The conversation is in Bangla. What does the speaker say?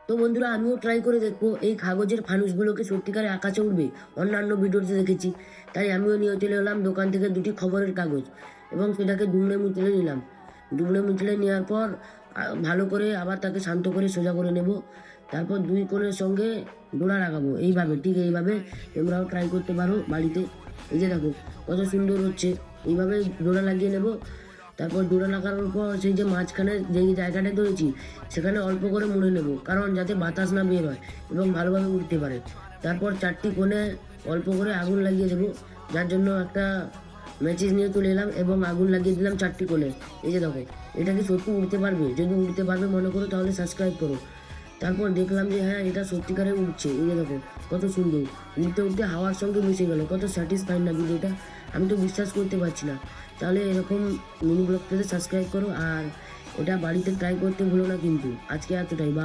তো বন্ধুরা, আমিও ট্রাই করে দেখবো এই কাগজের ফানুসগুলোকে সত্যিকারে আকাশে উঠবে। অন্যান্য ভিডিওতে দেখেছি, তাই আমিও নিয়ে চলে এলাম দোকান থেকে দুটি খবরের কাগজ এবং সেটাকে দুমড়ে মুচড়ে নিলাম। দুমড়ে মুচড়ে নেওয়ার পর ভালো করে আবার তাকে শান্ত করে সোজা করে নেব। তারপর দুই কোণের সঙ্গে ডোরা লাগাবো, এইভাবে, ঠিক এইভাবে তোমরাও ট্রাই করতে পারো বাড়িতে। এই যে দেখো কত সুন্দর হচ্ছে। এইভাবে ডোরা লাগিয়ে নেব। তারপর জোড়া লাগানোর পর সেই যে মাঝখানে যেই জায়গাটা ধরেছি সেখানে অল্প করে মুড়ে নেব, কারণ যাতে বাতাস না বের হয় এবং ভালোভাবে উঠতে পারে। তারপর চারটি কোণে অল্প করে আগুন লাগিয়ে দেবো, যার জন্য একটা ম্যাচিস নিয়ে চলে এলাম এবং আগুন লাগিয়ে দিলাম চারটি কোণে। এই যে দেখো, এটা কি সত্যি উঠতে পারবে? যদি উঠতে পারবে মনে করো তাহলে সাবস্ক্রাইব করো। তারপর দেখলাম যে হ্যাঁ, এটা সত্যিকারে উঠছে। এই যে দেখো কত সুন্দর উঠতে উঠতে হাওয়ার সঙ্গে মিশে গেল। কত স্যাটিসফাইড না ভিডিওটা, আমি তো বিশ্বাস করতে পারছি না। তাহলে এরকম মিনি ব্লগ পেতে সাবস্ক্রাইব করো আর এটা বাড়িতে ট্রাই করতে ভুলো না কিন্তু। আজকে এতটাই, বা